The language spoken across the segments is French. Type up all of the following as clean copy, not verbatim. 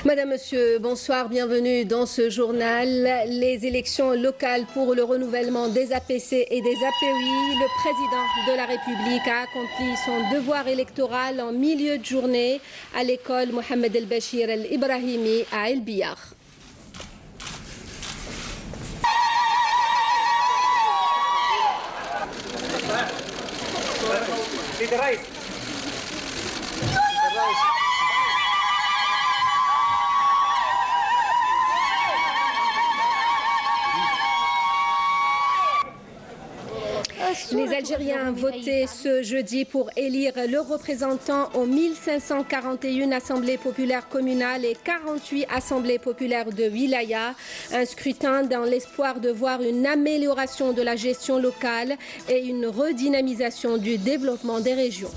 Madame, Monsieur, bonsoir, bienvenue dans ce journal. Les élections locales pour le renouvellement des APC et des APUI. Le président de la République a accompli son devoir électoral en milieu de journée à l'école Mohamed El Bachir El Ibrahimi à El Biar. Les Algériens ont voté ce jeudi pour élire le représentant aux 1541 assemblées populaires communales et 48 assemblées populaires de wilaya. Un scrutin dans l'espoir de voir une amélioration de la gestion locale et une redynamisation du développement des régions.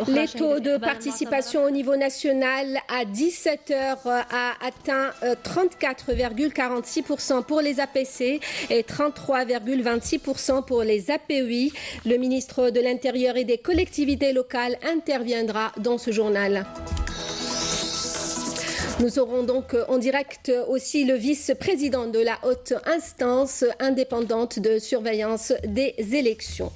Les taux de participation au niveau national à 17h a atteint 34,46% pour les APC et 33,26% pour les APUI. Le ministre de l'Intérieur et des collectivités locales interviendra dans ce journal. Nous aurons donc en direct aussi le vice-président de la haute instance indépendante de surveillance des élections.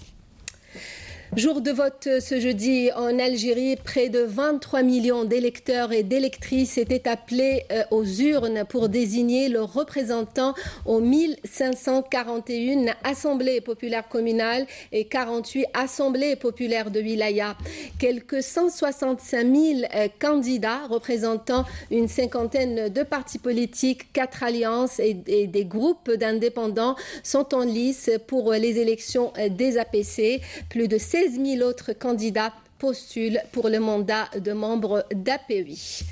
Jour de vote ce jeudi en Algérie, près de 23 millions d'électeurs et d'électrices étaient appelés aux urnes pour désigner le représentant aux 1541 assemblées populaires communales et 48 assemblées populaires de wilaya. Quelques 165 000 candidats représentant une cinquantaine de partis politiques, 4 alliances et des groupes d'indépendants sont en lice pour les élections des APC. Plus de 16 000 autres candidats postulent pour le mandat de membre d'APUI.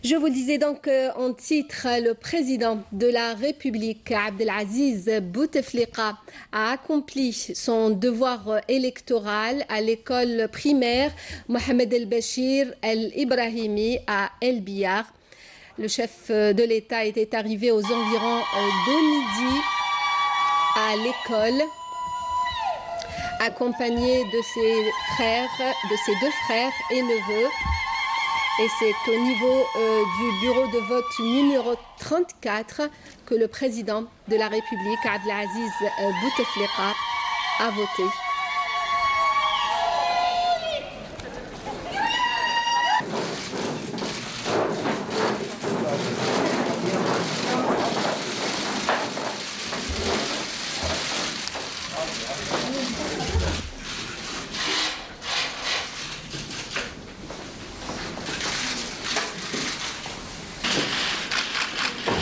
Je vous le disais donc en titre, le président de la République, Abdelaziz Bouteflika, a accompli son devoir électoral à l'école primaire Mohamed El Bachir El Ibrahimi à El Biar. Le chef de l'État était arrivé aux environs de midi à l'école, accompagné de ses deux frères et neveux. Et c'est au niveau du bureau de vote numéro 34 que le président de la République, Abdelaziz Bouteflika, a voté.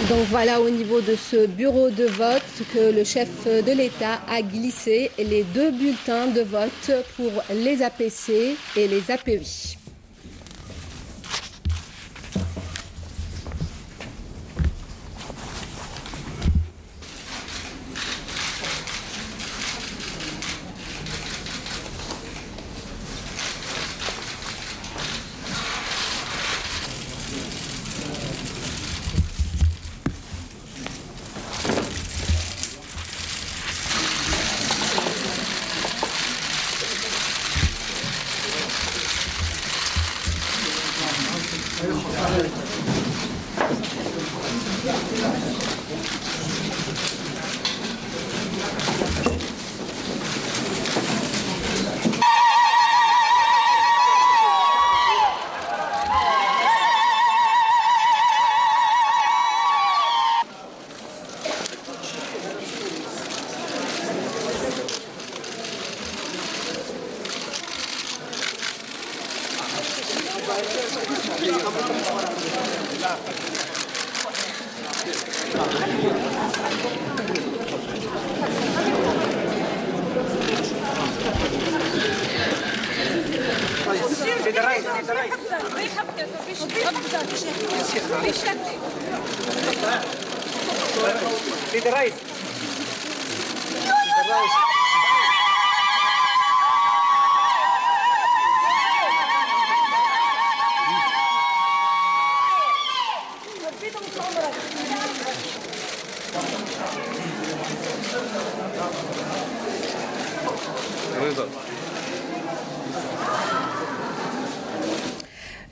Donc voilà au niveau de ce bureau de vote que le chef de l'État a glissé les 2 bulletins de vote pour les APC et les APUI.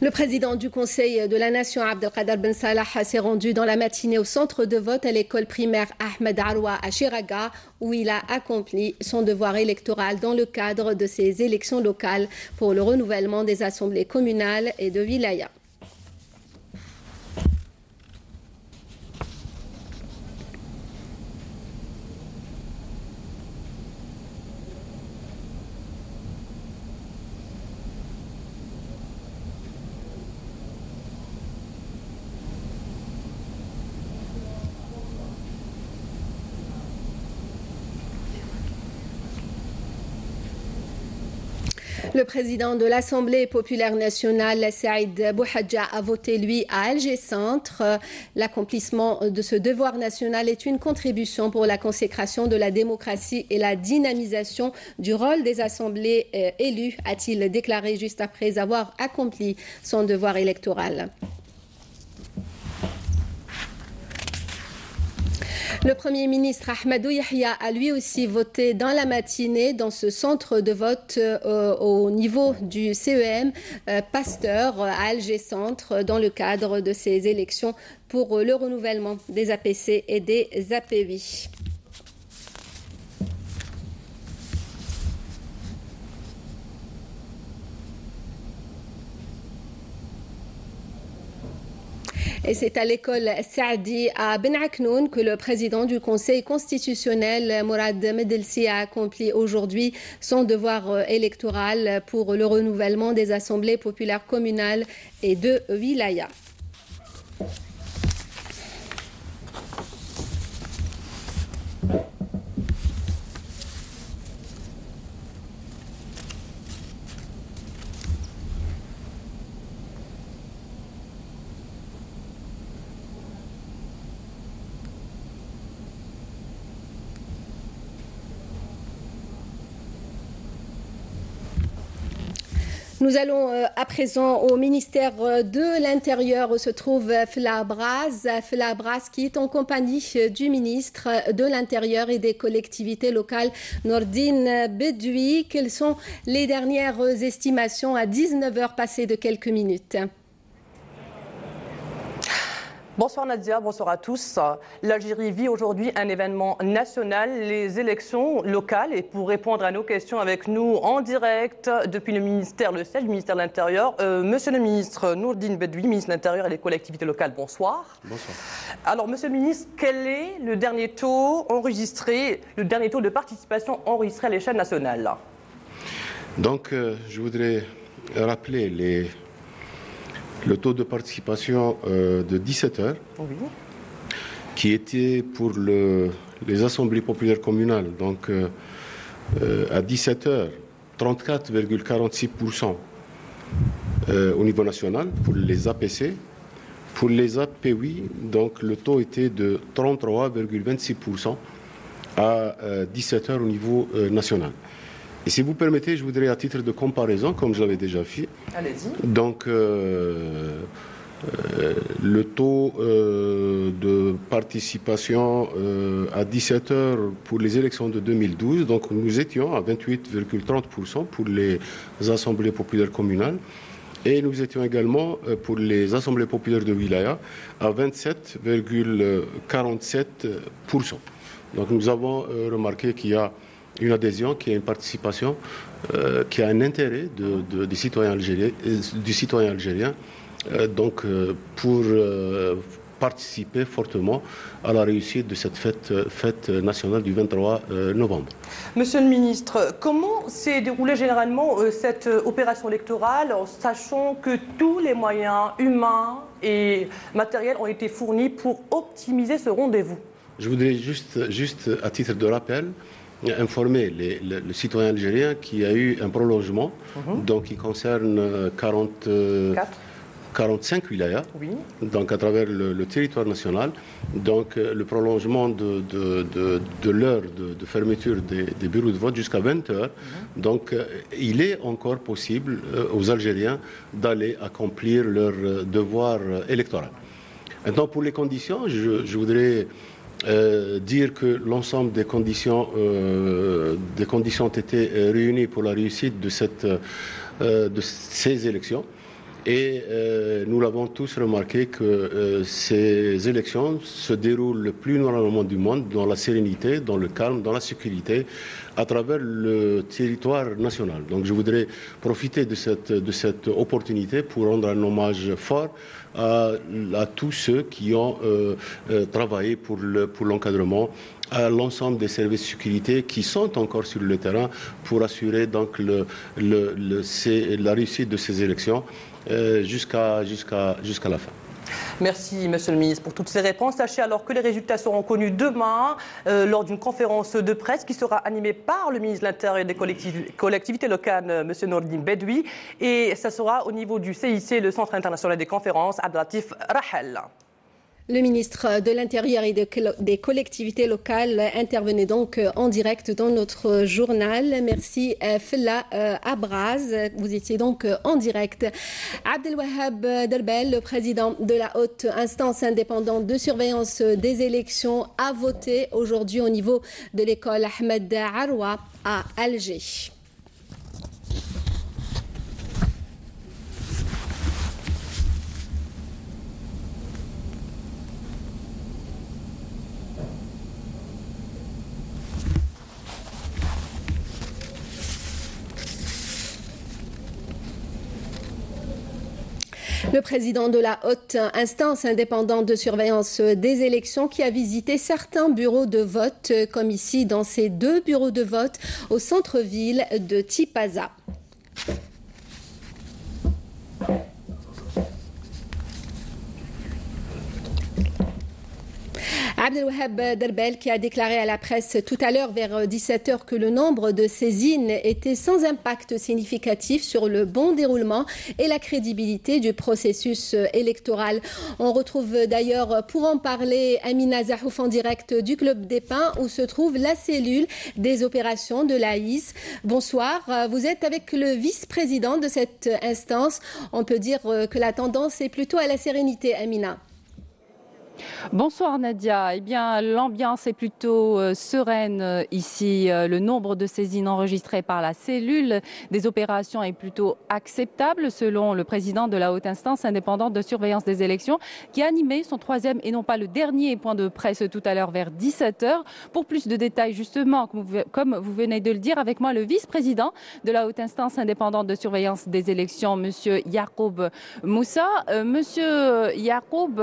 Le président du Conseil de la Nation, Abdelkader Ben Salah, s'est rendu dans la matinée au centre de vote à l'école primaire Ahmed Arwa à Chiraga, où il a accompli son devoir électoral dans le cadre de ces élections locales pour le renouvellement des assemblées communales et de wilaya. Le président de l'Assemblée populaire nationale, Saïd Bouhadja, a voté, lui, à Alger Centre. L'accomplissement de ce devoir national est une contribution pour la consécration de la démocratie et la dynamisation du rôle des assemblées élues, a-t-il déclaré juste après avoir accompli son devoir électoral. Le Premier ministre Ahmadou Yahya a lui aussi voté dans la matinée dans ce centre de vote au niveau du CEM Pasteur à Alger Centre dans le cadre de ces élections pour le renouvellement des APC et des API. Et c'est à l'école Saadi à Ben Aknoun que le président du Conseil constitutionnel, Mourad Medelsi, a accompli aujourd'hui son devoir électoral pour le renouvellement des assemblées populaires communales et de wilaya. Nous allons à présent au ministère de l'Intérieur où se trouve Flabraz, qui est en compagnie du ministre de l'Intérieur et des collectivités locales, Nordine Bedoui. Quelles sont les dernières estimations à 19h passées de quelques minutes? Bonsoir Nadia, bonsoir à tous. L'Algérie vit aujourd'hui un événement national, les élections locales. Et pour répondre à nos questions avec nous en direct depuis le ministère, le siège du ministère de l'Intérieur, Monsieur le ministre Nordine Bedoui, ministre de l'Intérieur et des collectivités locales, bonsoir. Bonsoir. Alors Monsieur le ministre, quel est le dernier taux enregistré, le dernier taux de participation enregistré à l'échelle nationale? Donc je voudrais rappeler le taux de participation de 17h, oui, qui était pour les assemblées populaires communales. Donc à 17h, 34,46% au niveau national pour les APC. Pour les API, donc le taux était de 33,26% à 17h au niveau national. Et si vous permettez, je voudrais, à titre de comparaison, comme je l'avais déjà fait, donc le taux de participation à 17h pour les élections de 2012, donc nous étions à 28,30% pour les assemblées populaires communales, et nous étions également pour les assemblées populaires de wilaya à 27,47%. Donc nous avons remarqué qu'il y a une adhésion, qui a une participation, qui a un intérêt du citoyen algérien, pour participer fortement à la réussite de cette fête nationale du 23 novembre. Monsieur le ministre, comment s'est déroulée généralement cette opération électorale, en sachant que tous les moyens humains et matériels ont été fournis pour optimiser ce rendez-vous? Je voudrais juste à titre de rappel, informer le citoyen algérien qu'il y a eu un prolongement, donc qui concerne 45 wilayas, oui, donc à travers le territoire national. Donc le prolongement de l'heure de fermeture des bureaux de vote jusqu'à 20h. Donc il est encore possible aux Algériens d'aller accomplir leur devoir électoral. Maintenant, pour les conditions, je voudrais dire que l'ensemble des conditions ont été réunies pour la réussite de ces élections. Et nous l'avons tous remarqué que ces élections se déroulent le plus normalement du monde, dans la sérénité, dans le calme, dans la sécurité, à travers le territoire national. Donc je voudrais profiter de cette opportunité pour rendre un hommage fort à tous ceux qui ont travaillé pour l'encadrement, à l'ensemble des services de sécurité qui sont encore sur le terrain pour assurer donc la réussite de ces élections jusqu'à la fin. Merci, Monsieur le ministre, pour toutes ces réponses. Sachez alors que les résultats seront connus demain lors d'une conférence de presse qui sera animée par le ministre de l'Intérieur et des collectivités locales, Monsieur Nourdine Bedoui. Et ça sera au niveau du CIC, le Centre international des conférences, Abdelatif Rahel. Le ministre de l'Intérieur et des collectivités locales intervenait donc en direct dans notre journal. Merci Fella Abraz, vous étiez donc en direct. Abdelwahab Derbel, le président de la haute instance indépendante de surveillance des élections, a voté aujourd'hui au niveau de l'école Ahmed Arwa à Alger. Le président de la haute instance indépendante de surveillance des élections qui a visité certains bureaux de vote, comme ici dans ces 2 bureaux de vote au centre-ville de Tipaza. Abdelwahab Derbel qui a déclaré à la presse tout à l'heure vers 17h que le nombre de saisines était sans impact significatif sur le bon déroulement et la crédibilité du processus électoral. On retrouve d'ailleurs pour en parler Amina Zahouf en direct du Club des Pins où se trouve la cellule des opérations de l'AIS. Bonsoir, vous êtes avec le vice-président de cette instance. On peut dire que la tendance est plutôt à la sérénité, Amina. Bonsoir Nadia. Eh bien, l'ambiance est plutôt sereine ici. Le nombre de saisines enregistrées par la cellule des opérations est plutôt acceptable selon le président de la haute instance indépendante de surveillance des élections qui a animé son 3e et non pas le dernier point de presse tout à l'heure vers 17h. Pour plus de détails justement, comme vous venez de le dire, avec moi le vice-président de la haute instance indépendante de surveillance des élections, Monsieur Yacoub Moussa. Monsieur Yacoub,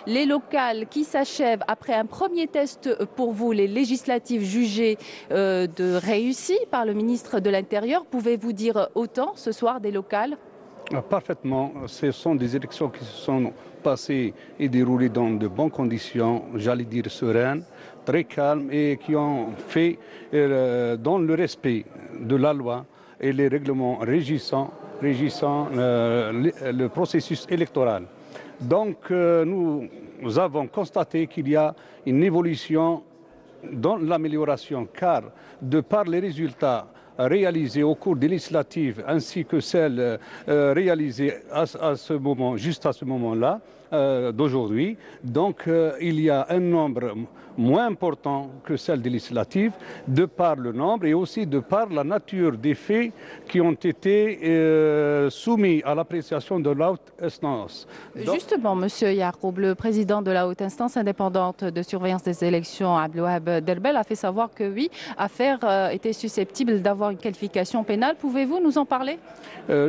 les locales qui s'achèvent après un premier test pour vous, les législatives jugées de réussies par le ministre de l'Intérieur. Pouvez-vous dire autant ce soir des locales? Parfaitement. Ce sont des élections qui se sont passées et déroulées dans de bonnes conditions, j'allais dire sereines, très calmes et qui ont fait dans le respect de la loi et les règlements régissant le processus électoral. Donc nous avons constaté qu'il y a une évolution dans l'amélioration car de par les résultats réalisées au cours des législatives ainsi que celles réalisées à ce moment, juste à ce moment-là d'aujourd'hui. Donc il y a un nombre moins important que celle des législatives de par le nombre et aussi de par la nature des faits qui ont été soumis à l'appréciation de la haute instance. Justement, Monsieur Yacoub, le président de la haute instance indépendante de surveillance des élections, Abdelwahab Derbel, a fait savoir que oui, affaire était susceptible d'avoir une qualification pénale. Pouvez-vous nous en parler?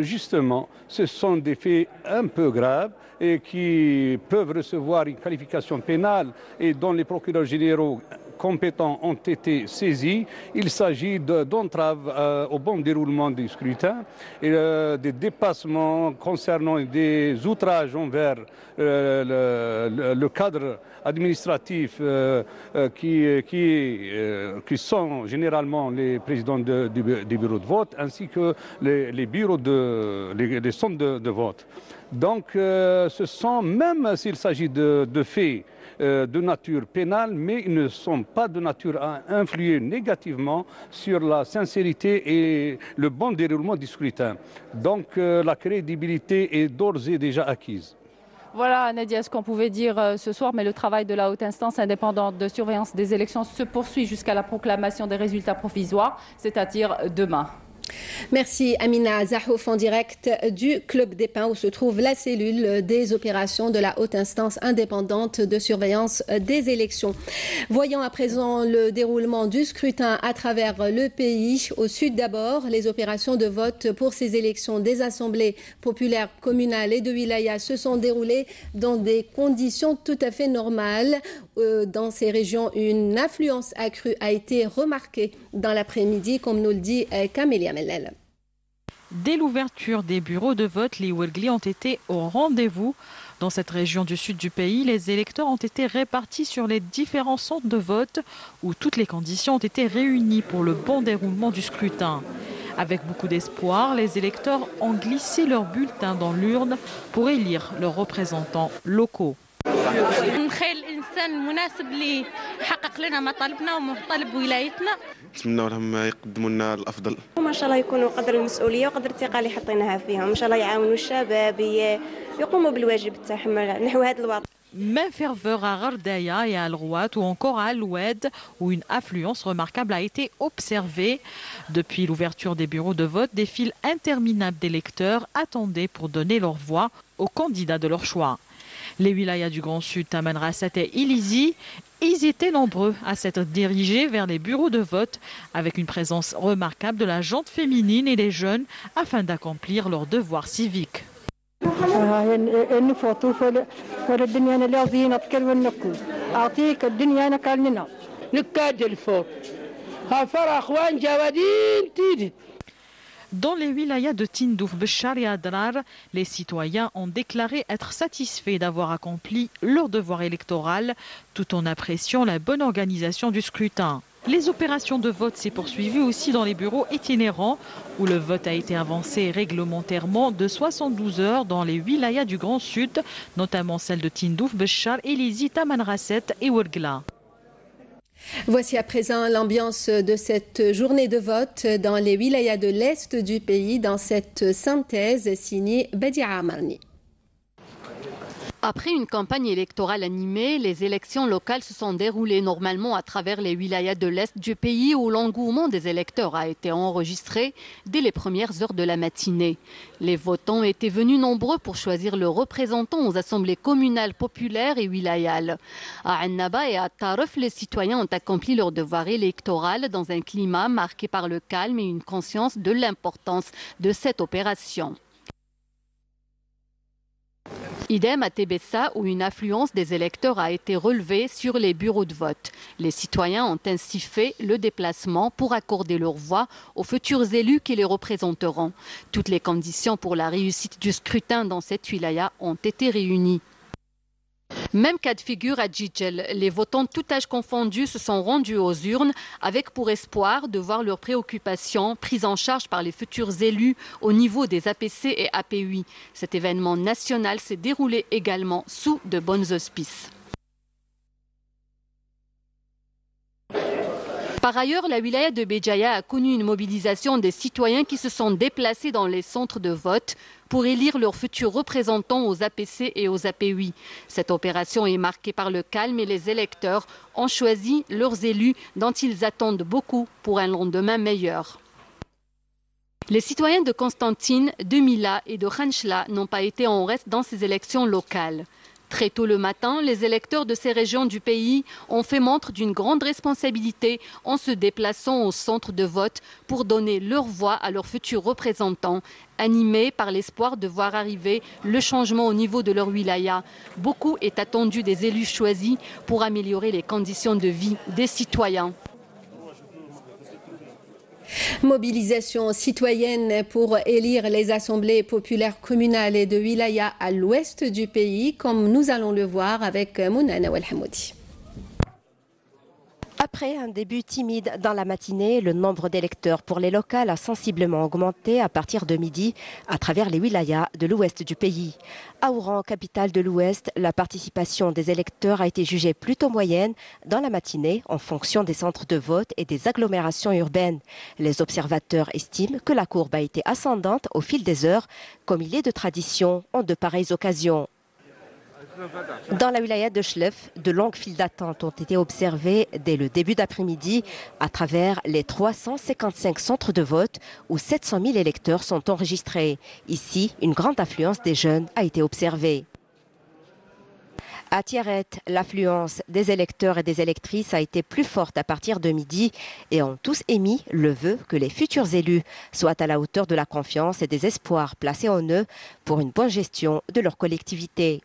Justement, ce sont des faits un peu graves et qui peuvent recevoir une qualification pénale et dont les procureurs généraux compétents ont été saisis. Il s'agit d'entraves au bon déroulement du scrutin et des dépassements concernant des outrages envers le cadre administratif qui sont généralement les présidents des bureaux de vote ainsi que les bureaux des centres de vote. Donc ce sont, même s'il s'agit de faits de nature pénale, mais ils ne sont pas de nature à influer négativement sur la sincérité et le bon déroulement du scrutin. Donc la crédibilité est d'ores et déjà acquise. Voilà, Nadia, ce qu'on pouvait dire ce soir, mais le travail de la haute instance indépendante de surveillance des élections se poursuit jusqu'à la proclamation des résultats provisoires, c'est-à-dire demain. Merci Amina Zahouf en direct du Club des Pins où se trouve la cellule des opérations de la haute instance indépendante de surveillance des élections. Voyons à présent le déroulement du scrutin à travers le pays. Au sud d'abord, les opérations de vote pour ces élections des assemblées populaires communales et de wilaya se sont déroulées dans des conditions tout à fait normales. Dans ces régions, une affluence accrue a été remarquée dans l'après-midi, comme nous le dit Camélia Mellel. Dès l'ouverture des bureaux de vote, les Ouelgli ont été au rendez-vous. Dans cette région du sud du pays, les électeurs ont été répartis sur les différents centres de vote où toutes les conditions ont été réunies pour le bon déroulement du scrutin. Avec beaucoup d'espoir, les électeurs ont glissé leurs bulletins dans l'urne pour élire leurs représentants locaux. نتمنوا لهم يقدموا لنا الافضل وما شاء الله يكونوا قدر المسؤوليه وقدر الثقه اللي حطيناها فيهم ان شاء الله يعاونوا الشباب يقوموا بالواجب تاعهم نحو هذا الوطن. Même ferveur à Gardaya et à Al-Rouat ou encore à Al-Oued où une affluence remarquable a été observée. Depuis l'ouverture des bureaux de vote, des files interminables d'électeurs attendaient pour donner leur voix aux candidats de leur choix. Les wilayas du Grand Sud, Tamanrasset et Ilizi, ils étaient nombreux à s'être dirigés vers les bureaux de vote avec une présence remarquable de la gente féminine et des jeunes afin d'accomplir leurs devoirs civiques. Dans les wilayas de Tindouf, Béchar et Adrar, les citoyens ont déclaré être satisfaits d'avoir accompli leur devoir électoral tout en appréciant la bonne organisation du scrutin. Les opérations de vote s'est poursuivies aussi dans les bureaux itinérants où le vote a été avancé réglementairement de 72 heures dans les wilayas du Grand Sud, notamment celles de Tindouf, Béchar, Ilizi, Tamanrasset et Ouergla. Voici à présent l'ambiance de cette journée de vote dans les wilayas de l'Est du pays, dans cette synthèse signée Badia Amarni. Après une campagne électorale animée, les élections locales se sont déroulées normalement à travers les wilayas de l'Est du pays où l'engouement des électeurs a été enregistré dès les premières heures de la matinée. Les votants étaient venus nombreux pour choisir leurs représentants aux assemblées communales, populaires et wilayales. À Annaba et à Taref, les citoyens ont accompli leur devoir électoral dans un climat marqué par le calme et une conscience de l'importance de cette opération. Idem à Tébessa où une affluence des électeurs a été relevée sur les bureaux de vote. Les citoyens ont ainsi fait le déplacement pour accorder leur voix aux futurs élus qui les représenteront. Toutes les conditions pour la réussite du scrutin dans cette wilaya ont été réunies. Même cas de figure à Djidjel, les votants tout âge confondus se sont rendus aux urnes avec pour espoir de voir leurs préoccupations prises en charge par les futurs élus au niveau des APC et APUI. Cet événement national s'est déroulé également sous de bons auspices. Par ailleurs, la wilaya de Béjaïa a connu une mobilisation des citoyens qui se sont déplacés dans les centres de vote pour élire leurs futurs représentants aux APC et aux APUI. Cette opération est marquée par le calme et les électeurs ont choisi leurs élus dont ils attendent beaucoup pour un lendemain meilleur. Les citoyens de Constantine, de Mila et de Khanchla n'ont pas été en reste dans ces élections locales. Très tôt le matin, les électeurs de ces régions du pays ont fait montre d'une grande responsabilité en se déplaçant au centre de vote pour donner leur voix à leurs futurs représentants, animés par l'espoir de voir arriver le changement au niveau de leur wilaya. Beaucoup est attendu des élus choisis pour améliorer les conditions de vie des citoyens. Mobilisation citoyenne pour élire les assemblées populaires communales et de wilaya à l'ouest du pays, comme nous allons le voir avec Mounana Walhamoudi. Après un début timide dans la matinée, le nombre d'électeurs pour les locales a sensiblement augmenté à partir de midi à travers les wilayas de l'ouest du pays. À Oran, capitale de l'ouest, la participation des électeurs a été jugée plutôt moyenne dans la matinée en fonction des centres de vote et des agglomérations urbaines. Les observateurs estiment que la courbe a été ascendante au fil des heures, comme il est de tradition en de pareilles occasions. Dans la wilaya de Chlef, de longues files d'attente ont été observées dès le début d'après-midi à travers les 355 centres de vote où 700 000 électeurs sont enregistrés. Ici, une grande affluence des jeunes a été observée. À Tiaret, l'affluence des électeurs et des électrices a été plus forte à partir de midi et ont tous émis le vœu que les futurs élus soient à la hauteur de la confiance et des espoirs placés en eux pour une bonne gestion de leur collectivité.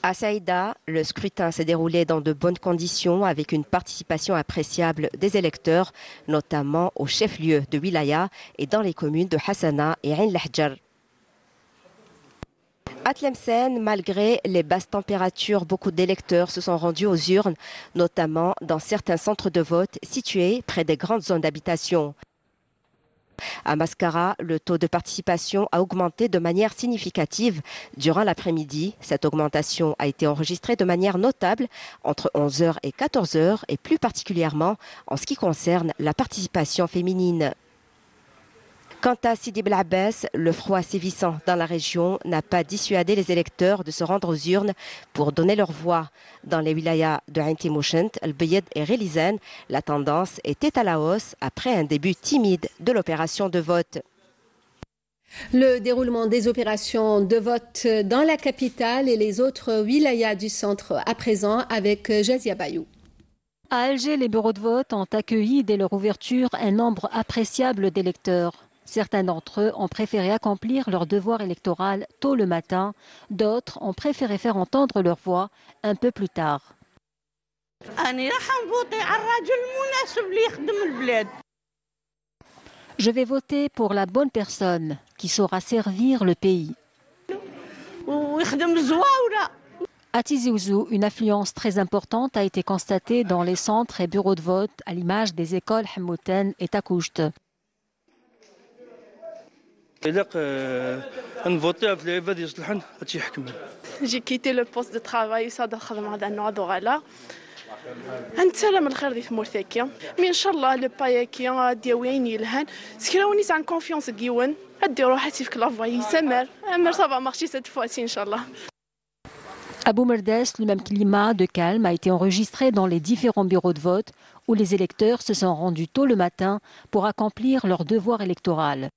À Saïda, le scrutin s'est déroulé dans de bonnes conditions avec une participation appréciable des électeurs, notamment au chef-lieu de Wilaya et dans les communes de Hassana et Ain Lahjar. À Tlemcen, malgré les basses températures, beaucoup d'électeurs se sont rendus aux urnes, notamment dans certains centres de vote situés près des grandes zones d'habitation. À Mascara, le taux de participation a augmenté de manière significative durant l'après-midi. Cette augmentation a été enregistrée de manière notable entre 11h et 14h et plus particulièrement en ce qui concerne la participation féminine. Quant à Sidi Bel Abbas, le froid sévissant dans la région n'a pas dissuadé les électeurs de se rendre aux urnes pour donner leur voix. Dans les wilayas de Ain Timouchent, El Beyed et Relizane, la tendance était à la hausse après un début timide de l'opération de vote. Le déroulement des opérations de vote dans la capitale et les autres wilayas du centre à présent avec Jazia Bayou. À Alger, les bureaux de vote ont accueilli dès leur ouverture un nombre appréciable d'électeurs. Certains d'entre eux ont préféré accomplir leur devoir électoral tôt le matin, d'autres ont préféré faire entendre leur voix un peu plus tard. Je vais voter pour la bonne personne qui saura servir le pays. À Tizi Ouzou, une affluence très importante a été constatée dans les centres et bureaux de vote à l'image des écoles Hamouten et Takoucht. J'ai quitté le poste de travail صاد الخدمة هذا النوع دغلا نتسلم الخير في مرتكيا مي ان شاء الله لو بايكيا ديوين يلهن سكراوني عن كونفيونس كيون ادي روحتي في لافاي سمر امر صافا مارشي cette fois-ci ان شاء الله. À Boumerdès, le même climat de calme a été enregistré dans les différents bureaux de vote où les électeurs se sont rendus tôt le matin pour accomplir leur devoir électoral.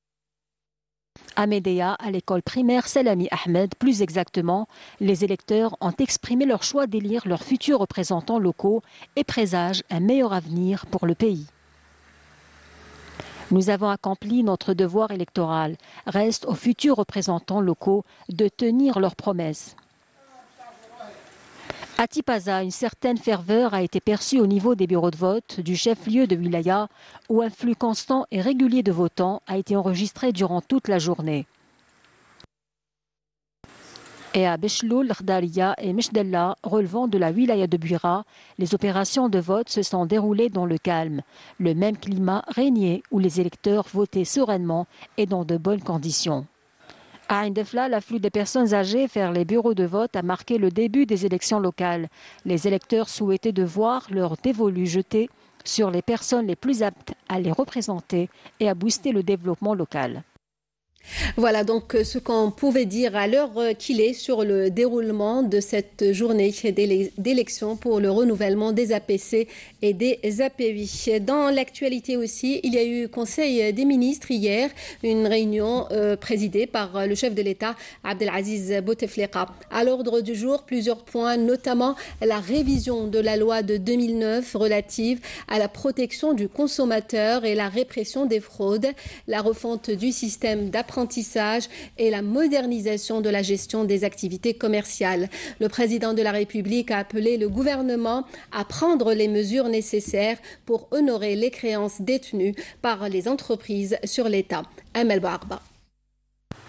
À Médéa, à l'école primaire Salami Ahmed, plus exactement, les électeurs ont exprimé leur choix d'élire leurs futurs représentants locaux et présagent un meilleur avenir pour le pays. Nous avons accompli notre devoir électoral. Reste aux futurs représentants locaux de tenir leurs promesses. À Tipaza, une certaine ferveur a été perçue au niveau des bureaux de vote du chef-lieu de Wilaya, où un flux constant et régulier de votants a été enregistré durant toute la journée. Et à Béchloul, Khdaria et Meshdella, relevant de la Wilaya de Buira, les opérations de vote se sont déroulées dans le calme. Le même climat régnait où les électeurs votaient sereinement et dans de bonnes conditions. À Indefla, l'afflux des personnes âgées vers les bureaux de vote a marqué le début des élections locales. Les électeurs souhaitaient de voir leur dévolu jeté sur les personnes les plus aptes à les représenter et à booster le développement local. Voilà donc ce qu'on pouvait dire à l'heure qu'il est sur le déroulement de cette journée d'élection pour le renouvellement des APC et des API. Dans l'actualité aussi, il y a eu Conseil des ministres hier, une réunion présidée par le chef de l'État, Abdelaziz Bouteflika. À l'ordre du jour, plusieurs points, notamment la révision de la loi de 2009 relative à la protection du consommateur et la répression des fraudes, la refonte du système d'apprentissage et la modernisation de la gestion des activités commerciales. Le président de la République a appelé le gouvernement à prendre les mesures nécessaires pour honorer les créances détenues par les entreprises sur l'État. Amel Barba.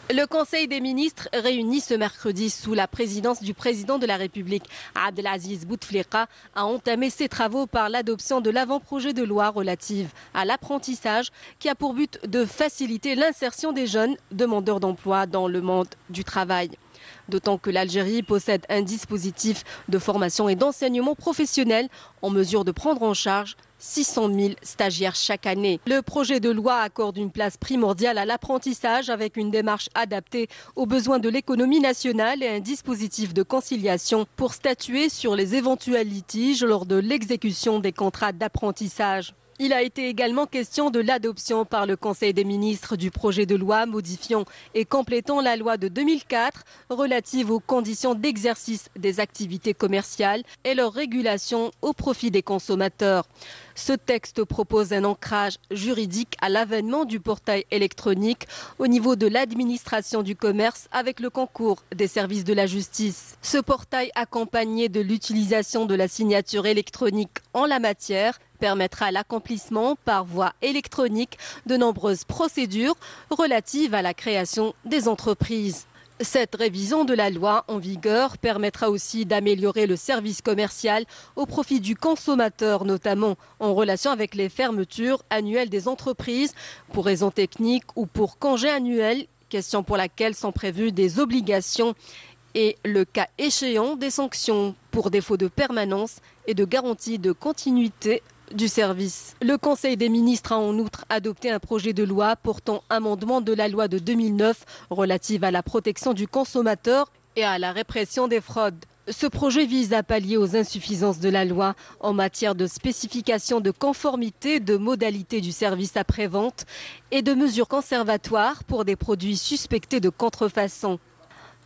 Le Conseil des ministres réuni ce mercredi sous la présidence du président de la République, Abdelaziz Bouteflika, a entamé ses travaux par l'adoption de l'avant-projet de loi relative à l'apprentissage qui a pour but de faciliter l'insertion des jeunes demandeurs d'emploi dans le monde du travail. D'autant que l'Algérie possède un dispositif de formation et d'enseignement professionnel en mesure de prendre en charge 600 000 stagiaires chaque année. Le projet de loi accorde une place primordiale à l'apprentissage avec une démarche adaptée aux besoins de l'économie nationale et un dispositif de conciliation pour statuer sur les éventuels litiges lors de l'exécution des contrats d'apprentissage. Il a été également question de l'adoption par le Conseil des ministres du projet de loi modifiant et complétant la loi de 2004 relative aux conditions d'exercice des activités commerciales et leur régulation au profit des consommateurs. Ce texte propose un ancrage juridique à l'avènement du portail électronique au niveau de l'administration du commerce avec le concours des services de la justice. Ce portail, accompagné de l'utilisation de la signature électronique en la matière, permettra l'accomplissement par voie électronique de nombreuses procédures relatives à la création des entreprises. Cette révision de la loi en vigueur permettra aussi d'améliorer le service commercial au profit du consommateur, notamment en relation avec les fermetures annuelles des entreprises pour raisons techniques ou pour congés annuels, question pour laquelle sont prévues des obligations et, le cas échéant, des sanctions pour défaut de permanence et de garantie de continuité du service. Le Conseil des ministres a en outre adopté un projet de loi portant amendement de la loi de 2009 relative à la protection du consommateur et à la répression des fraudes. Ce projet vise à pallier aux insuffisances de la loi en matière de spécification de conformité, de modalités du service après-vente et de mesures conservatoires pour des produits suspectés de contrefaçon.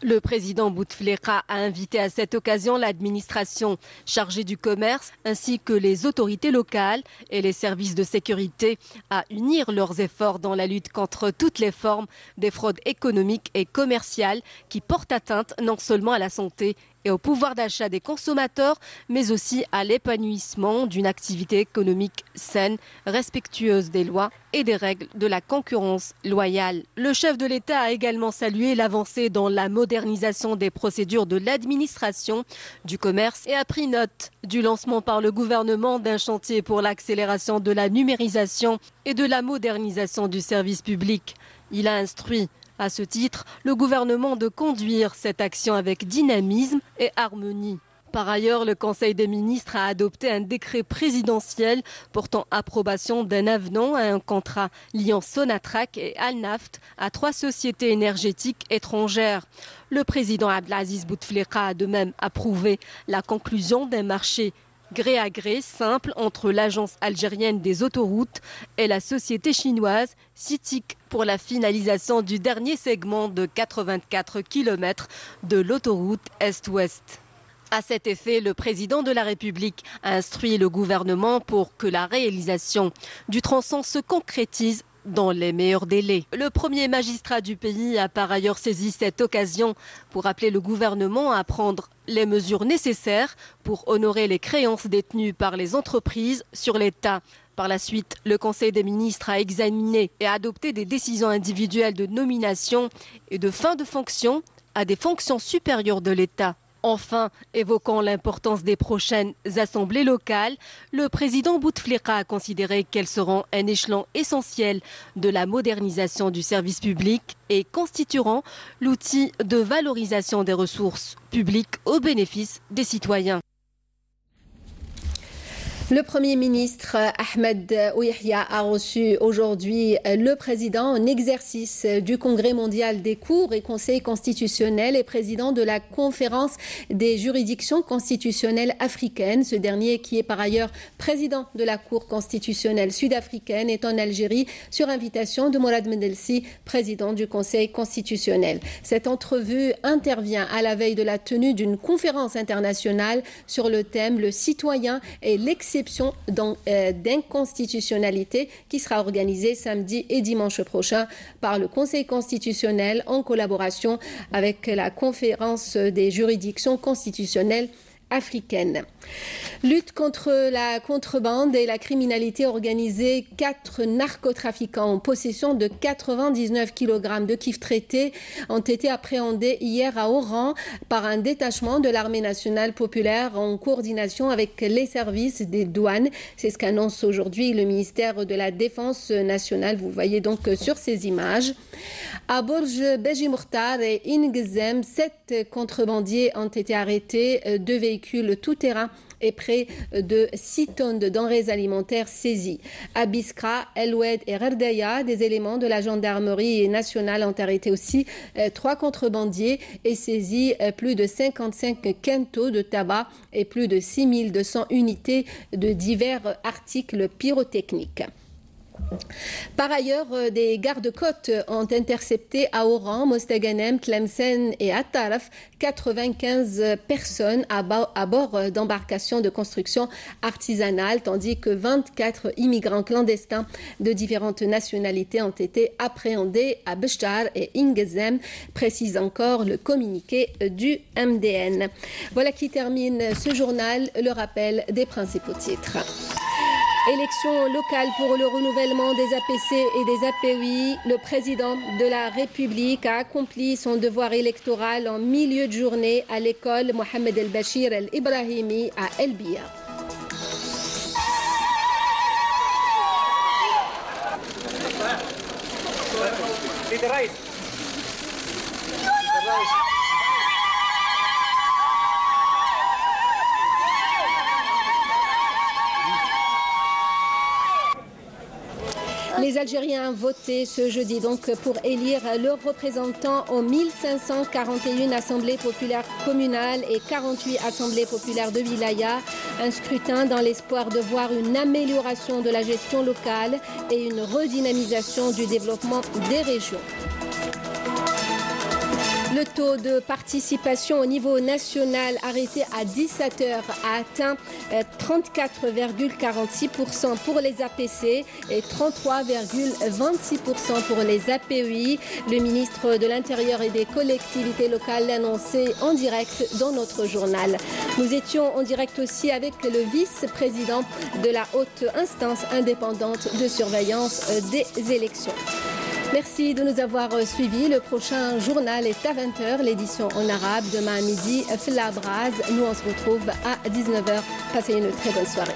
Le président Bouteflika a invité à cette occasion l'administration chargée du commerce ainsi que les autorités locales et les services de sécurité à unir leurs efforts dans la lutte contre toutes les formes des fraudes économiques et commerciales qui portent atteinte non seulement à la santé et au pouvoir d'achat des consommateurs, mais aussi à l'épanouissement d'une activité économique saine, respectueuse des lois et des règles de la concurrence loyale. Le chef de l'État a également salué l'avancée dans la modernisation des procédures de l'administration, du commerce et a pris note du lancement par le gouvernement d'un chantier pour l'accélération de la numérisation et de la modernisation du service public. Il a instruit à ce titre, le gouvernement de conduire cette action avec dynamisme et harmonie. Par ailleurs, le Conseil des ministres a adopté un décret présidentiel portant approbation d'un avenant à un contrat liant Sonatrach et Alnaft à 3 sociétés énergétiques étrangères. Le président Abdelaziz Bouteflika a de même approuvé la conclusion d'un marché gré à gré simple entre l'agence algérienne des autoroutes et la société chinoise CITIC pour la finalisation du dernier segment de 84 km de l'autoroute Est-Ouest. À cet effet, le président de la République a instruit le gouvernement pour que la réalisation du tronçon se concrétise dans les meilleurs délais. Le premier magistrat du pays a par ailleurs saisi cette occasion pour appeler le gouvernement à prendre les mesures nécessaires pour honorer les créances détenues par les entreprises sur l'État. Par la suite, le Conseil des ministres a examiné et adopté des décisions individuelles de nomination et de fin de fonction à des fonctions supérieures de l'État. Enfin, évoquant l'importance des prochaines assemblées locales, le président Bouteflika a considéré qu'elles seront un échelon essentiel de la modernisation du service public et constitueront l'outil de valorisation des ressources publiques au bénéfice des citoyens. Le Premier ministre Ahmed Ouyahia a reçu aujourd'hui le président en exercice du Congrès mondial des cours et conseils constitutionnels et président de la conférence des juridictions constitutionnelles africaines. Ce dernier, qui est par ailleurs président de la Cour constitutionnelle sud-africaine, est en Algérie sur invitation de Mourad Mendelsi, président du Conseil constitutionnel. Cette entrevue intervient à la veille de la tenue d'une conférence internationale sur le thème « Le citoyen et l'exception d'inconstitutionnalité » qui sera organisée samedi et dimanche prochain par le Conseil constitutionnel en collaboration avec la conférence des juridictions constitutionnelles africaine. Lutte contre la contrebande et la criminalité organisée. 4 narcotrafiquants en possession de 99 kg de kif traité ont été appréhendés hier à Oran par un détachement de l'armée nationale populaire en coordination avec les services des douanes. C'est ce qu'annonce aujourd'hui le ministère de la Défense nationale. Vous voyez donc sur ces images. À Bourj Beji Mokhtar et Ingzem, 7 contrebandiers ont été arrêtés. 2 véhicules véhicule tout-terrain et près de 6 tonnes de denrées alimentaires saisies. À Biskra, El Oued et Gherdaya, des éléments de la gendarmerie nationale ont arrêté aussi 3 contrebandiers et saisi plus de 55 quintaux de tabac et plus de 6200 unités de divers articles pyrotechniques. Par ailleurs, des gardes-côtes ont intercepté à Oran, Mostaganem, Tlemcen et Attaraf 95 personnes à bord d'embarcations de construction artisanale, tandis que 24 immigrants clandestins de différentes nationalités ont été appréhendés à Béchar et Ingezem, précise encore le communiqué du MDN. Voilà qui termine ce journal, le rappel des principaux titres. Élections locales pour le renouvellement des APC et des APUI. Le président de la République a accompli son devoir électoral en milieu de journée à l'école Mohamed El Bachir El Ibrahimi à El Bia. Les Algériens votaient ce jeudi donc pour élire leurs représentants aux 1541 assemblées populaires communales et 48 assemblées populaires de wilaya. Un scrutin dans l'espoir de voir une amélioration de la gestion locale et une redynamisation du développement des régions. Le taux de participation au niveau national arrêté à 17h a atteint 34,46% pour les APC et 33,26% pour les APUI. Le ministre de l'Intérieur et des collectivités locales l'a annoncé en direct dans notre journal. Nous étions en direct aussi avec le vice-président de la haute instance indépendante de surveillance des élections. Merci de nous avoir suivis. Le prochain journal est à 20h, l'édition en arabe. Demain à midi, Fla Braz. Nous, on se retrouve à 19h. Passez une très bonne soirée.